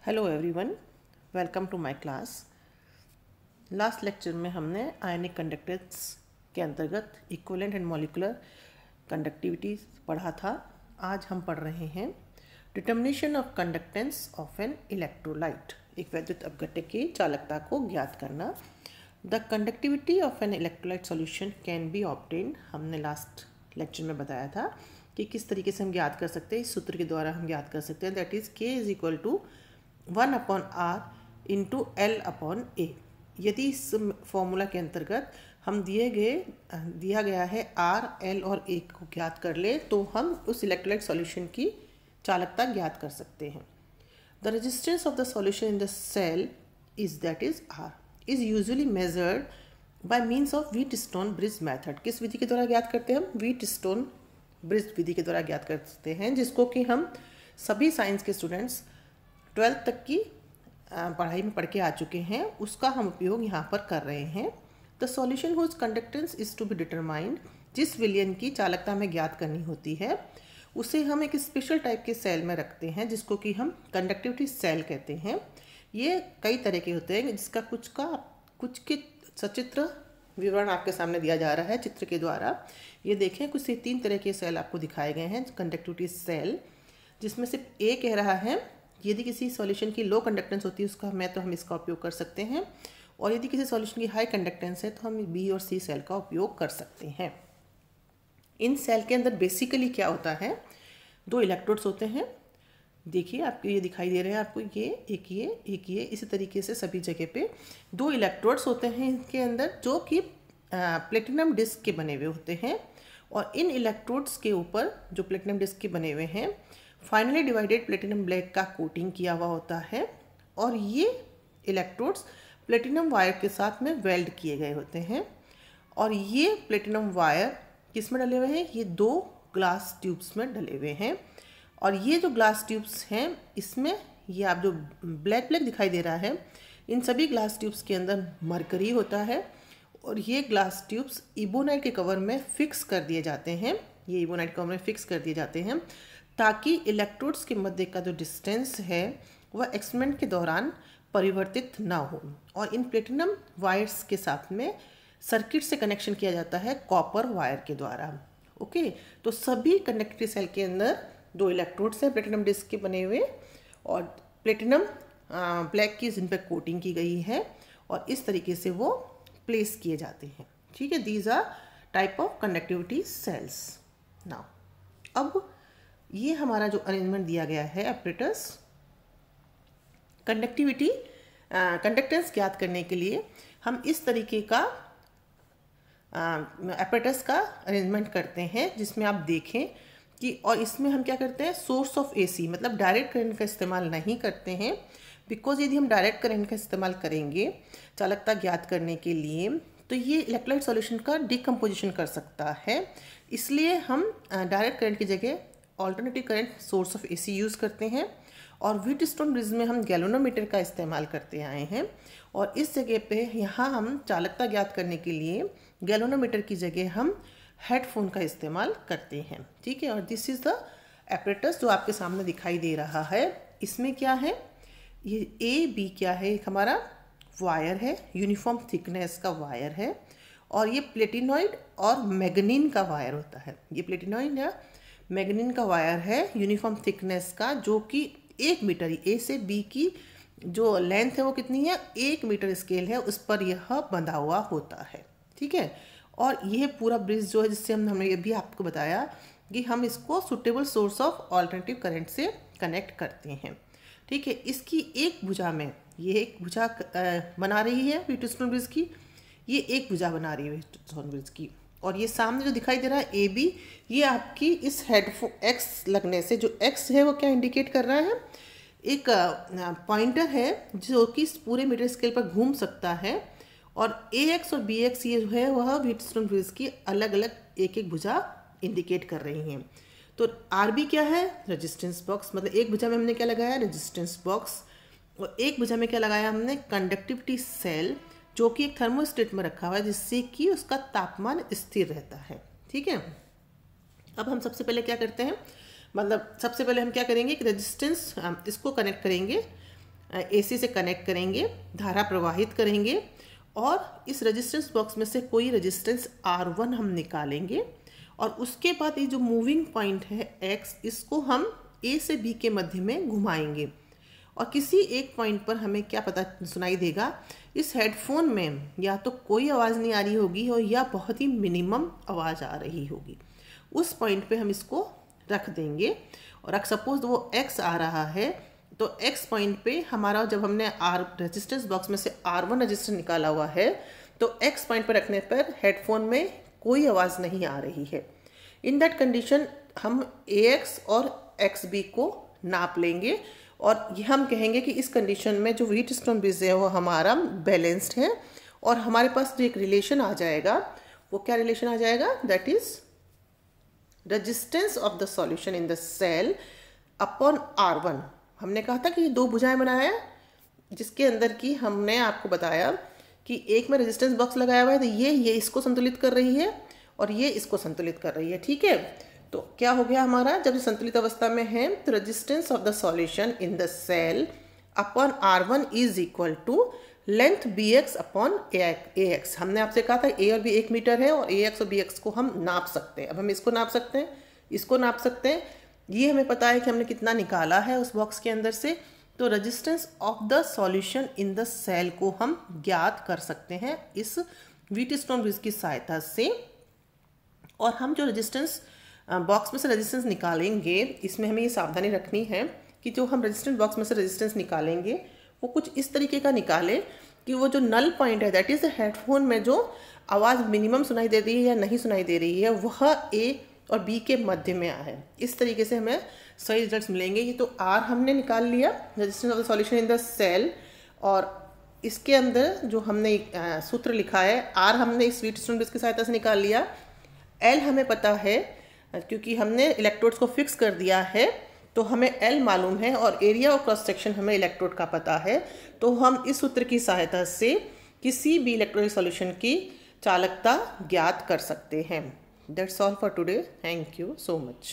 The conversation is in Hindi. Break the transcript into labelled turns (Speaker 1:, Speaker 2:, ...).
Speaker 1: Hello everyone, welcome to my class. Last lecture में हमने आयनिक कंडक्टेंस के अंतर्गत इक्विवेलेंट एंड मॉलिक्यूलर कंडक्टिविटी पढ़ा था। आज हम पढ़ रहे हैं determination of conductance of an electrolyte. एक वैद्युत अपघटक की चालकता को ज्ञात करना। The conductivity of an electrolyte solution can be obtained. हमने लास्ट लेक्चर में बताया था कि किस तरीके से हम ज्ञात कर सकते हैं। इस सूत्र के द्वारा हम ज्ञात कर सकते हैं, that is K is equal to 1/r into L/A। यदि इस फॉर्मूला के अंतर्गत हम दिया गया है R, L और A को ज्ञात कर ले तो हम उस इलेक्ट्रोलाइट सॉल्यूशन की चालकता ज्ञात कर सकते हैं। The resistance of the solution in the cell is that is R is usually measured by means of Wheatstone bridge method. किस विधि के द्वारा ज्ञात करते हैं हम? व्हीटस्टोन ब्रिज विधि के द्वारा ज्ञात कर सकते हैं, जिसको कि हम सभी साइंस के स्टूडेंट्स 12th तक की पढ़ाई में पढ़ के आ चुके हैं। उसका हम उपयोग यहाँ पर कर रहे हैं। The solution whose conductance is to be determined. जिस विलयन की चालकता हमें ज्ञात करनी होती है उसे हम एक स्पेशल टाइप के सेल में रखते हैं, जिसको कि हम कंडक्टिविटी सेल कहते हैं। ये कई तरह के होते हैं, जिसका कुछ के सचित्र विवरण आपके सामने दिया जा रहा है चित्र के द्वारा। ये देखें, कुछ से 3 तरह के सेल आपको दिखाए गए हैं कंडक्टिविटी सेल, जिसमें से ए कह रहा है यदि किसी सॉल्यूशन की लो कंडक्टेंस होती है तो हम इसका उपयोग कर सकते हैं, और यदि किसी सॉल्यूशन की हाई कंडक्टेंस है तो हम बी और सी सेल का उपयोग कर सकते हैं। इन सेल के अंदर बेसिकली क्या होता है, 2 इलेक्ट्रोड्स होते हैं। देखिए आपको ये दिखाई दे रहे हैं, आपको ये इसी तरीके से सभी जगह पे 2 इलेक्ट्रोड्स होते हैं इनके अंदर, जो कि प्लेटिनम डिस्क के बने हुए होते हैं। और इन इलेक्ट्रोड्स के ऊपर जो प्लेटिनम डिस्क के बने हुए हैं फाइनली डिवाइडेड प्लेटिनम ब्लैक का कोटिंग किया हुआ होता है, और ये इलेक्ट्रोड्स प्लेटिनम वायर के साथ में वेल्ड किए गए होते हैं। और ये प्लेटिनम वायर किस में डले हुए हैं? ये 2 ग्लास ट्यूब्स में डले हुए हैं। और ये जो ग्लास ट्यूब्स हैं इसमें ये आप जो ब्लैक दिखाई दे रहा है, इन सभी ग्लास ट्यूब्स के अंदर मरकरी होता है, और ये ग्लास ट्यूब्स इबोनाइट के कवर में फिक्स कर दिए जाते हैं। ये इबोनाइट कवर में फिक्स कर दिए जाते हैं ताकि इलेक्ट्रोड्स के मध्य का जो डिस्टेंस है वह एक्सपेरिमेंट के दौरान परिवर्तित ना हो। और इन प्लेटिनम वायर्स के साथ में सर्किट से कनेक्शन किया जाता है कॉपर वायर के द्वारा। ओके, तो सभी कंडक्टिविटी सेल के अंदर 2 इलेक्ट्रोड्स हैं प्लेटिनम डिस्क के बने हुए, और प्लेटिनम ब्लैक की जिन पर कोटिंग की गई है, और इस तरीके से वो प्लेस किए जाते हैं। ठीक है, these are type of conductivity cells. Now अब ये हमारा जो अरेंजमेंट दिया गया है ऑपरेटर्स कंडक्टेंस ज्ञात करने के लिए हम इस तरीके का ऑपरेटर्स का अरेंजमेंट करते हैं, जिसमें आप देखें कि, और इसमें हम क्या करते हैं, सोर्स ऑफ AC मतलब डायरेक्ट करंट का इस्तेमाल नहीं करते हैं, बिकॉज यदि हम डायरेक्ट करंट का इस्तेमाल करेंगे चालकता ज्ञात करने के लिए तो ये इलेक्ट्रोलाइट सॉल्यूशन का डिकम्पोजिशन कर सकता है। इसलिए हम डायरेक्ट करंट की जगह alternative current source of AC use करते हैं। और व्हीटस्टोन ब्रिज में हम गैल्वेनोमीटर का इस्तेमाल करते आए हैं, और इस जगह पे यहाँ हम चालकता ज्ञात करने के लिए गैल्वेनोमीटर की जगह हम हेडफोन का इस्तेमाल करते हैं। ठीक है, और दिस इज़ द एपरेटस जो आपके सामने दिखाई दे रहा है। इसमें क्या है, ये AB क्या है, एक हमारा वायर है, यूनिफॉर्म थिकनेस का वायर है, और ये प्लेटिनॉइड और मैग्नीन का वायर होता है। ये प्लेटिनॉइड या मैग्नीन का वायर है यूनिफॉर्म थिकनेस का, जो कि 1 मीटर, A से B की जो लेंथ है वो कितनी है, 1 मीटर स्केल है, उस पर यह बंधा हुआ होता है। ठीक है, और यह पूरा ब्रिज जो है, जिससे हमने ये भी आपको बताया कि हम इसको suitable source of alternative current से कनेक्ट करते हैं। ठीक है, इसकी एक भुजा में ये एक भुजा बना रही है व्हीटस्टोन ब्रिज की, ये एक भुजा बना रही है व्हीटस्टोन ब्रिज की, और ये सामने जो दिखाई दे रहा है AB, ये आपकी इस हेडफोन X लगने से, जो X है वो क्या इंडिकेट कर रहा है, एक पॉइंटर है जो कि इस पूरे मीटर स्केल पर घूम सकता है, और AX और BX ये जो है वह व्हीटस्टोन ब्रिज की अलग अलग एक भुजा इंडिकेट कर रही हैं। तो RB क्या है, रेजिस्टेंस बॉक्स, मतलब एक भुजा में हमने क्या लगाया, रेजिस्टेंस बॉक्स, और एक भुजा में क्या लगाया हमने, कंडक्टिविटी सेल, जो कि एक थर्मोस्टेट में रखा हुआ है, जिससे कि उसका तापमान स्थिर रहता है। ठीक है, अब हम सबसे पहले क्या करते हैं, मतलब सबसे पहले हम क्या करेंगे कि रेजिस्टेंस इसको कनेक्ट करेंगे AC से कनेक्ट करेंगे, धारा प्रवाहित करेंगे और इस रेजिस्टेंस बॉक्स में से कोई रेजिस्टेंस R1 हम निकालेंगे और उसके बाद ये जो मूविंग पॉइंट है X, इसको हम A से B के मध्य में घुमाएंगे और किसी एक पॉइंट पर हमें क्या पता सुनाई देगा, इस हेडफोन में या तो कोई आवाज़ नहीं आ रही होगी और या बहुत ही मिनिमम आवाज़ आ रही होगी। उस पॉइंट पे हम इसको रख देंगे और अगर सपोज वो X आ रहा है तो X पॉइंट पे हमारा, जब हमने रेजिस्टेंस बॉक्स में से R1 रजिस्टर निकाला हुआ है तो X पॉइंट पर रखने पर हेडफोन में कोई आवाज़ नहीं आ रही है। इन दैट कंडीशन हम AX और XB को नाप लेंगे और ये हम कहेंगे कि इस कंडीशन में जो व्हीटस्टोन ब्रिज है वो हमारा बैलेंस्ड है और हमारे पास जो एक रिलेशन आ जाएगा, वो क्या रिलेशन आ जाएगा, that is resistance of the solution in the cell upon R1। हमने कहा था कि ये दो भुजाएं बनाया, जिसके अंदर की हमने आपको बताया कि एक में रेजिस्टेंस बॉक्स लगाया हुआ है तो ये इसको संतुलित कर रही है और ये इसको संतुलित कर रही है। ठीक है, तो क्या हो गया हमारा, जब ये संतुलित अवस्था में है तो resistance of the solution in the cell upon R1 is equal to length BX upon AX। हमने आपसे कहा था A और B 1 मीटर है और AX और BX को हम नाप सकते हैं। अब हम इसको नाप सकते हैं, इसको नाप सकते हैं, ये हमें पता है कि हमने कितना निकाला है उस बॉक्स के अंदर से। तो resistance of the solution in the cell को हम ज्ञात कर सकते हैं इस व्हीटस्टोन ब्रिज की सहायता से। और हम जो रेजिस्टेंस बॉक्स में से रेजिस्टेंस निकालेंगे, इसमें हमें ये सावधानी रखनी है कि जो हम रेजिस्टेंस बॉक्स में से रेजिस्टेंस निकालेंगे वो कुछ इस तरीके का निकाले कि वो जो नल पॉइंट है, दैट इज हेडफोन में जो आवाज़ मिनिमम सुनाई दे रही है या नहीं सुनाई दे रही है, वह A और B के मध्य में आए। इस तरीके से हमें सही रिजल्ट्स मिलेंगे। ये तो R हमने निकाल लिया, resistance of the solution in the cell, और इसके अंदर जो हमने सूत्र लिखा है R हमने इस व्हीटस्टोन ब्रिज की सहायता से निकाल लिया। L हमें पता है क्योंकि हमने इलेक्ट्रोड्स को फिक्स कर दिया है, तो हमें L मालूम है और एरिया और क्रॉस सेक्शन हमें इलेक्ट्रोड का पता है। तो हम इस सूत्र की सहायता से किसी भी इलेक्ट्रोलिक सॉल्यूशन की चालकता ज्ञात कर सकते हैं। That's all for today. Thank you so much.